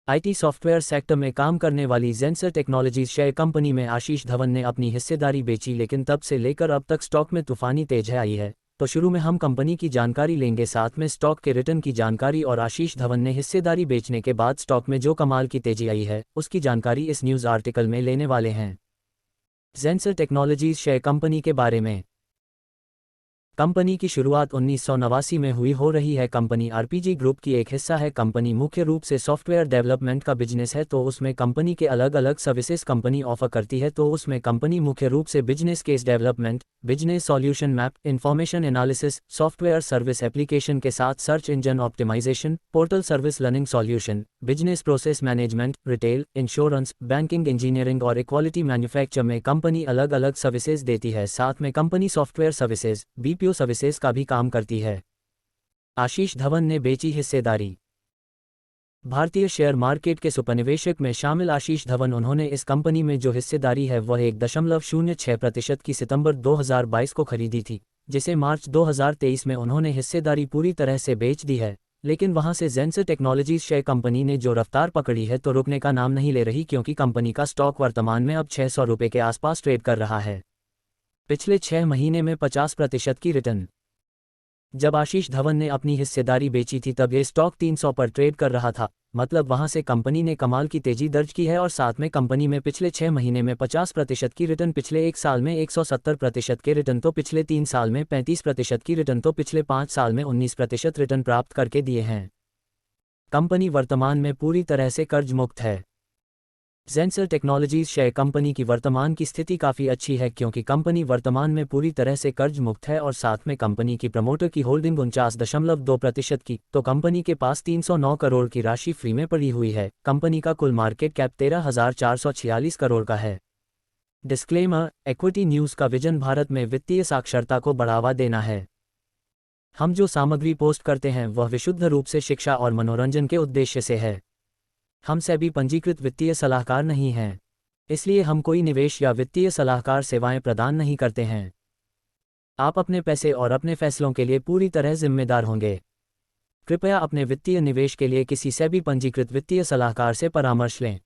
IT software sector में काम करने वाली जेंसर टेक्नोलॉजीज शेयर कंपनी में आशीष धवन ने अपनी हिस्सेदारी बेची, लेकिन तब से लेकर अब तक स्टॉक में तूफानी तेजी आई है। तो शुरू में हम कंपनी की जानकारी लेंगे, साथ में स्टॉक के रिटर्न की जानकारी और आशीष धवन ने हिस्सेदारी बेचने के बाद स्टॉक में जो कमाल की तेजी आई है उसकी जानकारी इस न्यूज़ आर्टिकल में लेने वाले हैं। जेंसर टेक्नोलॉजीज शेयर कंपनी के बारे में। कंपनी की शुरुआत 1989 में हुई हो रही है। कंपनी आरपीजी ग्रुप की एक हिस्सा है। कंपनी मुख्य रूप से सॉफ्टवेयर डेवलपमेंट का बिजनेस है, तो उसमें कंपनी के अलग अलग सर्विसेज कंपनी ऑफर करती है। तो उसमें कंपनी मुख्य रूप से business case development, business solution map, information analysis, software service application के साथ search engine optimisation, portal service learning solution, business process management, retail, insurance, banking, engineering और इक्वालिटी मैन्युफैक्चर में कंपनी अलग अलग सर्विसेज देती है। साथ में company software services BPO services का भी काम करती है। आशीष धवन ने बेची हिस्सेदारी। भारतीय शेयर मार्केट के सुपरनिवेशक में शामिल आशीष धवन, उन्होंने इस कंपनी में जो हिस्सेदारी है वह 1.06% की सितंबर 2022 को खरीदी थी, जिसे मार्च 2023 में उन्होंने हिस्सेदारी पूरी तरह से बेच दी है। लेकिन वहां से जेंसर टेक्नोलॉजीज शेयर कंपनी ने जो रफ्तार पकड़ी है तो रुकने का नाम नहीं ले रही, क्योंकि कंपनी का स्टॉक वर्तमान में अब 600 रुपये के आसपास ट्रेड कर रहा है। पिछले 6 महीने में 50% की रिटर्न। जब आशीष धवन ने अपनी हिस्सेदारी बेची थी तब ये स्टॉक 300 पर ट्रेड कर रहा था, मतलब वहां से कंपनी ने कमाल की तेजी दर्ज की है। और साथ में कंपनी में पिछले 6 महीने में 50% की रिटर्न, पिछले 1 साल में 170% के रिटर्न, तो पिछले 3 साल में 35% की रिटर्न, तो पिछले 5 साल में 19% रिटर्न प्राप्त करके दिए हैं। कंपनी वर्तमान में पूरी तरह से कर्ज मुक्त है। जेंसर टेक्नोलॉजीज शेयर कंपनी की वर्तमान की स्थिति काफ़ी अच्छी है, क्योंकि कंपनी वर्तमान में पूरी तरह से कर्ज मुक्त है और साथ में कंपनी की प्रमोटर की होल्डिंग 49.2% की, तो कंपनी के पास 309 करोड़ की राशि फ्री में पड़ी हुई है। कंपनी का कुल मार्केट कैप 13,446 करोड़ का है। डिस्क्लेमर: इक्विटी न्यूज़ का विजन भारत में वित्तीय साक्षरता को बढ़ावा देना है। हम जो सामग्री पोस्ट करते हैं वह विशुद्ध रूप से शिक्षा और मनोरंजन के उद्देश्य से है। हम सेबी पंजीकृत वित्तीय सलाहकार नहीं हैं, इसलिए हम कोई निवेश या वित्तीय सलाहकार सेवाएं प्रदान नहीं करते हैं। आप अपने पैसे और अपने फैसलों के लिए पूरी तरह जिम्मेदार होंगे। कृपया अपने वित्तीय निवेश के लिए किसी सेबी पंजीकृत वित्तीय सलाहकार से परामर्श लें।